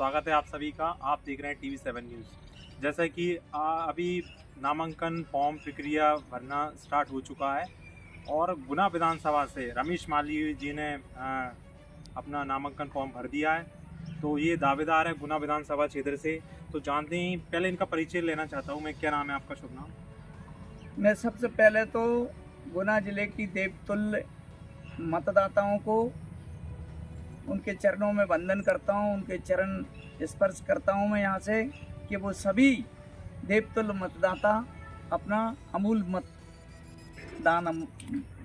स्वागत है आप सभी का। आप देख रहे हैं TV7 न्यूज़। जैसा कि अभी नामांकन फॉर्म प्रक्रिया भरना स्टार्ट हो चुका है और गुना विधानसभा से रमेश मालवीय जी ने अपना नामांकन फॉर्म भर दिया है। तो ये दावेदार है गुना विधानसभा क्षेत्र से। तो जानते ही पहले इनका परिचय लेना चाहता हूँ मैं। क्या नाम है आपका, शुभ नाम? मैं सबसे पहले तो गुना जिले की देवतुल्य मतदाताओं को उनके चरणों में वंदन करता हूं, उनके चरण स्पर्श करता हूं मैं यहाँ से कि वो सभी देवतुल्य मतदाता अपना अमूल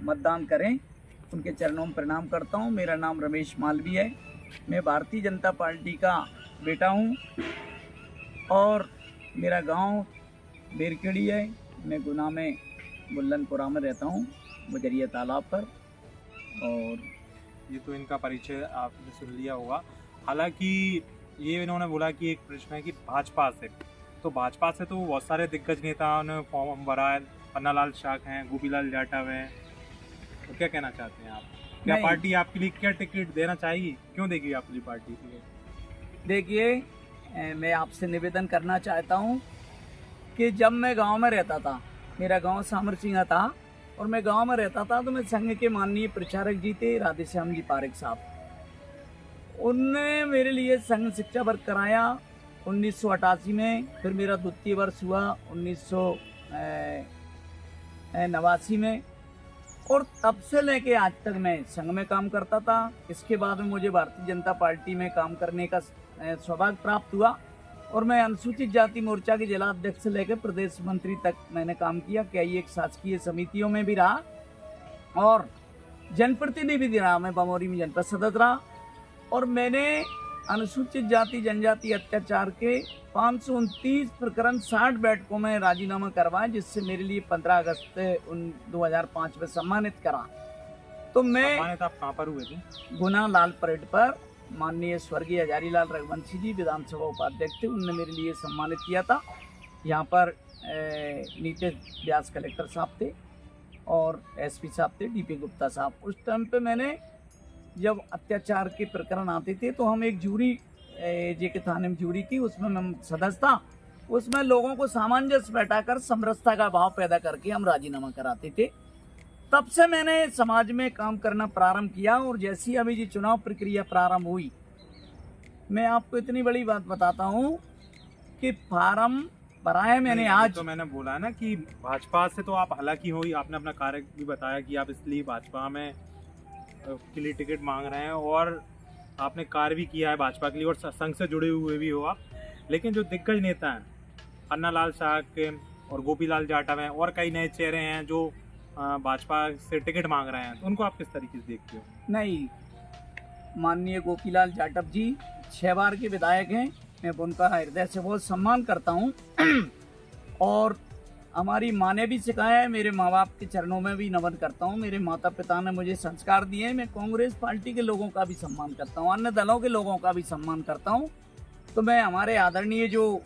मतदान करें। उनके चरणों में प्रणाम करता हूं। मेरा नाम रमेश मालवीय है। मैं भारतीय जनता पार्टी का बेटा हूं और मेरा गांव बेरखेड़ी है। मैं गुना में बुल्लनपुरा में रहता हूं, गुजरिया तालाब पर। और ये तो इनका परिचय आपने सुन लिया होगा। हालांकि ये इन्होंने बोला कि एक प्रश्न है कि भाजपा से, तो भाजपा से तो बहुत सारे दिग्गज नेताओं ने फॉर्म भरा है। पन्नालाल शाख हैं, गोपीलाल जाटव हैं। तो क्या कहना चाहते हैं आप? क्या पार्टी आपके लिए क्या टिकट देना चाहेगी? क्यों देगी आपके लिए पार्टी? देखिए, मैं आपसे निवेदन करना चाहता हूं कि जब मैं गांव में रहता था, मेरा गांव सामर सिंह था और मैं गांव में रहता था, तो मैं संघ के माननीय प्रचारक जी थे राधेश्याम जी पारेख साहब। उनने मेरे लिए संघ शिक्षा वर्ग कराया 1988 में। फिर मेरा द्वितीय वर्ष हुआ 1989 में। और तब से लेके आज तक मैं संघ में काम करता था। इसके बाद में मुझे भारतीय जनता पार्टी में काम करने का सौभाग्य प्राप्त हुआ और मैं अनुसूचित जाति मोर्चा के जिला अध्यक्ष से लेकर प्रदेश मंत्री तक मैंने काम किया। कई एक शासकीय समितियों में भी रहा और जनप्रतिनिधि भी रहा। मैं बमोरी में जनपद सदस्य रहा और मैंने अनुसूचित जाति जनजाति अत्याचार के 529 प्रकरण 60 बैठकों में राजीनामा करवाया, जिससे मेरे लिए 15 अगस्त 2005 में सम्मानित करा। तो मैं सम्मानित आप कहाँ पर हुए थे? गुना लाल परेड पर माननीय स्वर्गीय हजारीलाल रघुवंशी जी विधानसभा उपाध्यक्ष थे, उनने मेरे लिए सम्मानित किया था। यहाँ पर नीतीश व्यास कलेक्टर साहब थे और SP साहब थे, DP गुप्ता साहब। उस टाइम पे मैंने जब अत्याचार के प्रकरण आते थे तो हम एक जूरी जे के थाने में जूरी थी, उसमें मैं सदस्य था। उसमें लोगों को सामंजस्य बैठाकर समरसता का भाव पैदा करके हम राजीनामा कराते थे। तब से मैंने समाज में काम करना प्रारंभ किया और जैसी अभी जी चुनाव प्रक्रिया प्रारंभ हुई, मैं आपको इतनी बड़ी बात बताता हूँ कि फार्म भरा है मैंने आज। तो मैंने बोला ना कि भाजपा से तो आप हालांकि हुई, आपने अपना कार्य भी बताया कि आप इसलिए भाजपा में के लिए टिकट मांग रहे हैं और आपने कार्य भी किया है भाजपा के लिए और संघ से जुड़े हुए भी हो आप। लेकिन जो दिग्गज नेता हैं, पन्नालाल शाख और गोपीलाल जाटव हैं और कई नए चेहरे हैं जो भाजपा से टिकट मांग रहे हैं, तो उनको आप किस तरीके से देखते हो? नहीं, माननीय गोपीलाल जाटव जी 6 बार के विधायक हैं। मैं उनका हृदय से बहुत सम्मान करता हूं और हमारी माँ ने भी सिखाया है। मेरे माँ बाप के चरणों में भी नमन करता हूं। मेरे माता पिता ने मुझे संस्कार दिए हैं। मैं कांग्रेस पार्टी के लोगों का भी सम्मान करता हूं, अन्य दलों के लोगों का भी सम्मान करता हूं। तो मैं हमारे आदरणीय जो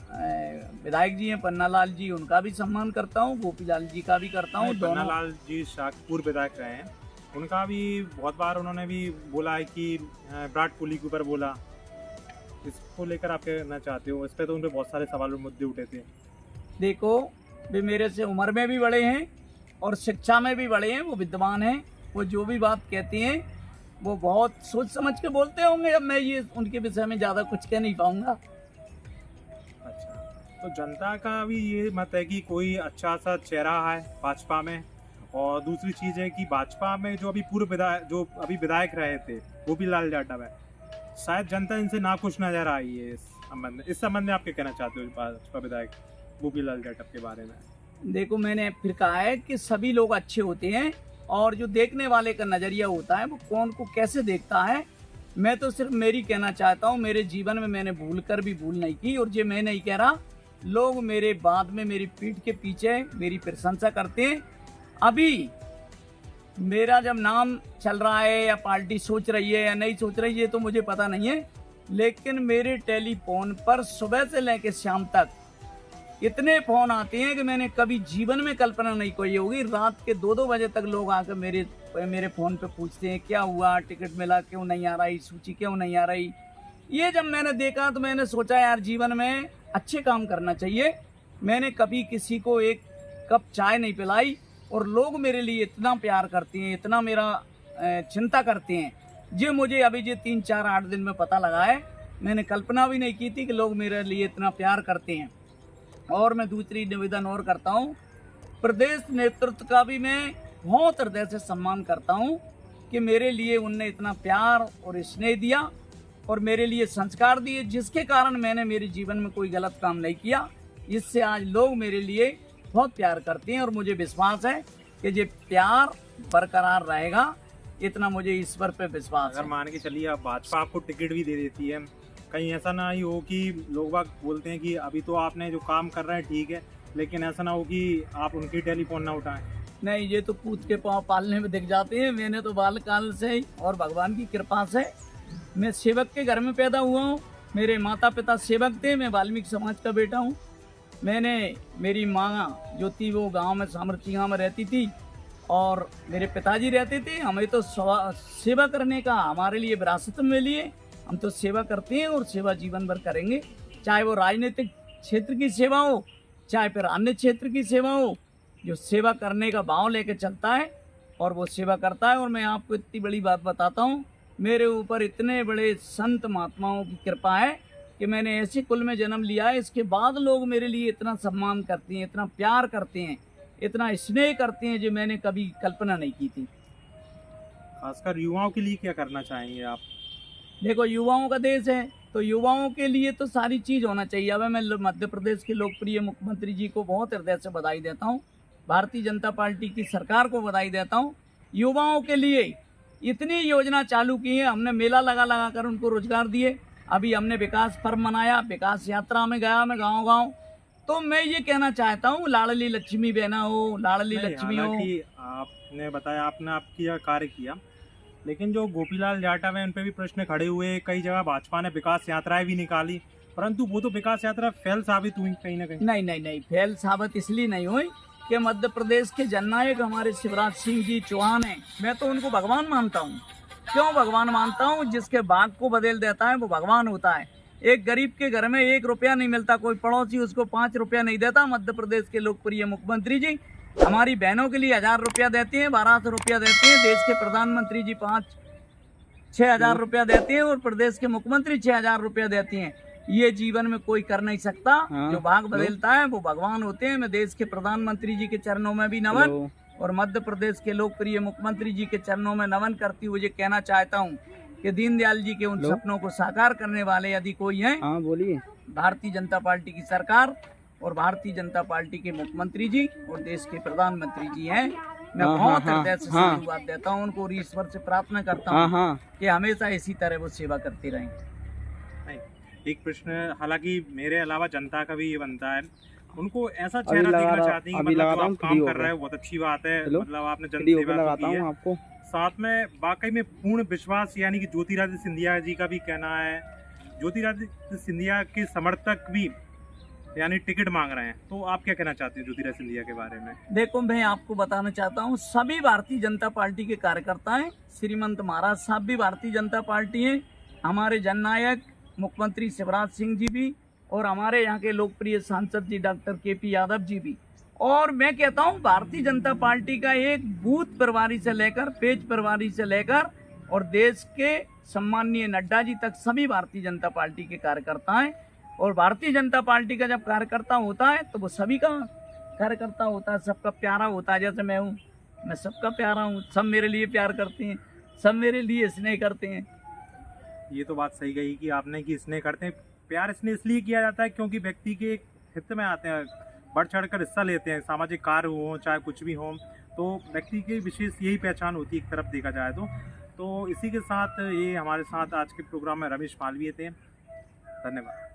विधायक जी हैं पन्नालाल जी, उनका भी सम्मान करता हूं, गोपीलाल जी का भी करता हूं। पन्नालाल जी शाख पूर्व विधायक रहे हैं, उनका भी बहुत बार उन्होंने भी बोला है कि विराट कोहली के ऊपर बोला। इसको लेकर आप क्या कहना चाहते हो? इस पर तो उनके बहुत सारे सवाल और मुद्दे उठे थे। देखो, वे मेरे से उम्र में भी बड़े हैं और शिक्षा में भी बड़े हैं। वो विद्वान हैं। वो जो भी बात कहते हैं वो बहुत सोच समझ के बोलते होंगे। अब मैं ये उनके विषय में ज़्यादा कुछ कह नहीं पाऊंगा। अच्छा, तो जनता का भी ये मत है कि कोई अच्छा सा चेहरा है भाजपा में। और दूसरी चीज़ है कि भाजपा में जो अभी पूर्व विधायक, जो अभी विधायक रहे थे गोपीलाल जाटव है, शायद जनता इनसे नाखुश नजर आई है। इस संबंध में आप क्या कहना चाहते हो भाजपा विधायक गोपीलाल जाटव के बारे में? देखो, मैंने फिर कहा है कि सभी लोग अच्छे होते हैं और जो देखने वाले का नज़रिया होता है वो कौन को कैसे देखता है। मैं तो सिर्फ मेरी कहना चाहता हूँ, मेरे जीवन में मैंने भूल कर भी भूल नहीं की और ये मैं नहीं कह रहा। लोग मेरे बाद में मेरी पीठ के पीछे मेरी प्रशंसा करते हैं। अभी मेरा जब नाम चल रहा है या पार्टी सोच रही है या नहीं सोच रही है तो मुझे पता नहीं है, लेकिन मेरे टेलीफोन पर सुबह से लेकर शाम तक इतने फोन आते हैं कि मैंने कभी जीवन में कल्पना नहीं की होगी। रात के 2-2 बजे तक लोग आकर मेरे फ़ोन पे पूछते हैं क्या हुआ, टिकट मिला क्यों नहीं आ रही, सूची क्यों नहीं आ रही। ये जब मैंने देखा तो मैंने सोचा यार जीवन में अच्छे काम करना चाहिए। मैंने कभी किसी को एक कप चाय नहीं पिलाई और लोग मेरे लिए इतना प्यार करते हैं, इतना मेरा चिंता करते हैं, जो मुझे अभी जो 3-4-8 दिन में पता लगा है। मैंने कल्पना भी नहीं की थी कि लोग मेरे लिए इतना प्यार करते हैं। और मैं दूसरी निवेदन और करता हूँ, प्रदेश नेतृत्व का भी मैं बहुत हृदय से सम्मान करता हूँ कि मेरे लिए उनने इतना प्यार और स्नेह दिया और मेरे लिए संस्कार दिए, जिसके कारण मैंने मेरे जीवन में कोई गलत काम नहीं किया। इससे आज लोग मेरे लिए बहुत प्यार करते हैं और मुझे विश्वास है कि ये प्यार बरकरार रहेगा। इतना मुझे ईश्वर पे विश्वास है। अगर मान के चलिए आप भाजपा आपको टिकट भी दे देती है, कहीं ऐसा ना ही हो कि लोग बाग बोलते हैं कि अभी तो आपने जो काम कर रहे हैं ठीक है, लेकिन ऐसा ना हो कि आप उनकी टेलीफोन ना उठाएं। नहीं, ये तो पूत के पाँव पालने में दिख जाते हैं। मैंने तो बालकाल से ही और भगवान की कृपा से मैं सेवक के घर में पैदा हुआ हूँ। मेरे माता पिता सेवक थे, मैं वाल्मीकि समाज का बेटा हूँ। मेरी माँ जो थी वो गांव में सामरची गाँव में रहती थी और मेरे पिताजी रहते थे। हमें तो सेवा करने का हमारे लिए विरासत में लिए, हम तो सेवा करते हैं और सेवा जीवन भर करेंगे, चाहे वो राजनीतिक क्षेत्र की सेवा हो, चाहे फिर अन्य क्षेत्र की सेवा हो। जो सेवा करने का भाव लेके चलता है और वो सेवा करता है। और मैं आपको इतनी बड़ी बात बताता हूँ, मेरे ऊपर इतने बड़े संत महात्माओं की कृपा है कि मैंने ऐसे कुल में जन्म लिया है। इसके बाद लोग मेरे लिए इतना सम्मान करते हैं, इतना प्यार करते हैं, इतना स्नेह करते हैं, जो मैंने कभी कल्पना नहीं की थी। खासकर युवाओं के लिए क्या करना चाहेंगे आप? देखो, युवाओं का देश है तो युवाओं के लिए तो सारी चीज़ होना चाहिए। अब मैं मध्य प्रदेश के लोकप्रिय मुख्यमंत्री जी को बहुत हृदय से बधाई देता हूँ, भारतीय जनता पार्टी की सरकार को बधाई देता हूँ। युवाओं के लिए इतनी योजना चालू की है, हमने मेला लगा कर उनको रोजगार दिए। अभी हमने विकास पर्व मनाया, विकास यात्रा में गया मैं गाँव। तो मैं ये कहना चाहता हूँ, लाडली लक्ष्मी बहना हो, लाडली लक्ष्मी हो। आपने बताया आपने आपकी कार्य किया, लेकिन जो गोपीलाल जाटव है उन पे भी प्रश्न खड़े हुए। कई जगह भाजपा ने विकास यात्राएं भी निकाली, परंतु वो तो विकास यात्रा फेल साबित हुई कहीं ना कहीं। नहीं, फेल साबित इसलिए नहीं हुई कि मध्य प्रदेश के जननायक हमारे शिवराज सिंह जी चौहान हैं। मैं तो उनको भगवान मानता हूँ। क्यों भगवान मानता हूँ? जिसके भाग को बदल देता है वो भगवान होता है। एक गरीब के घर में 1 रुपया नहीं मिलता, कोई पड़ोसी उसको 5 रुपया नहीं देता। मध्य प्रदेश के लोकप्रिय मुख्यमंत्री जी हमारी बहनों के लिए 1000 रुपया देते हैं, 1200 रुपया देते हैं। देश के प्रधानमंत्री जी 5-6 हजार रुपया देते हैं और प्रदेश के मुख्यमंत्री 6000 रुपया देते हैं। ये जीवन में कोई कर नहीं सकता। जो भाग बदलता है वो भगवान होते हैं। मैं देश के प्रधानमंत्री जी के चरणों में भी नमन और मध्य प्रदेश के लोकप्रिय मुख्यमंत्री जी के चरणों में नमन करती हुए ये कहना चाहता हूँ कि दीनदयाल जी के उन सपनों को साकार करने वाले यदि कोई हैं, बोलिए, भारतीय जनता पार्टी की सरकार और भारतीय जनता पार्टी के मुख्यमंत्री जी और देश के प्रधानमंत्री जी हैं। मैं बहुत हृदय से साधुवाद देता हूँ उनको और ईश्वर से प्रार्थना करता हूँ कि हमेशा इसी तरह वो सेवा करते रहें। एक प्रश्न, हालांकि मेरे अलावा जनता का भी ये बनता है, उनको ऐसा चेहरा देखना चाहती है, मतलब जो आप काम कर रहे हो बहुत अच्छी बात है, मतलब आपने जनसेवा की है, आपको साथ में वाकई में पूर्ण विश्वास, यानी कि ज्योतिरादित्य सिंधिया जी का भी कहना है, ज्योतिरादित्य सिंधिया के समर्थक भी यानी टिकट मांग रहे हैं। तो आप क्या कहना चाहते हैं ज्योतिरादित्य सिंधिया के बारे में? देखो, मैं आपको बताना चाहता हूँ, सभी भारतीय जनता पार्टी के कार्यकर्ता हैं। श्रीमंत महाराज साहब भी भारतीय जनता पार्टी हैं, हमारे जननायक मुख्यमंत्री शिवराज सिंह जी भी और हमारे यहाँ के लोकप्रिय सांसद जी डॉक्टर KP यादव जी भी। और मैं कहता हूँ भारतीय जनता पार्टी का एक बूथ प्रभारी से लेकर पेज प्रभारी से लेकर और देश के सम्माननीय नड्डा जी तक सभी भारतीय जनता पार्टी के कार्यकर्ता हैं। और भारतीय जनता पार्टी का जब कार्यकर्ता होता है तो वो सभी का कार्यकर्ता होता है, सबका प्यारा होता है। जैसे मैं हूँ, मैं सबका प्यारा हूँ, सब मेरे लिए प्यार करते हैं, सब मेरे लिए स्नेह करते हैं। ये तो बात सही कही कि आपने कि स्नेह करते हैं। प्यार स्नेह इसलिए किया जाता है क्योंकि व्यक्ति के हित में आते हैं, बढ़ चढ़ कर हिस्सा लेते हैं, सामाजिक कार्य हो चाहे कुछ भी हो, तो व्यक्ति की विशेष यही पहचान होती है एक तरफ देखा जाए तो इसी के साथ ये हमारे साथ आज के प्रोग्राम में रमेश मालवीय थे। धन्यवाद।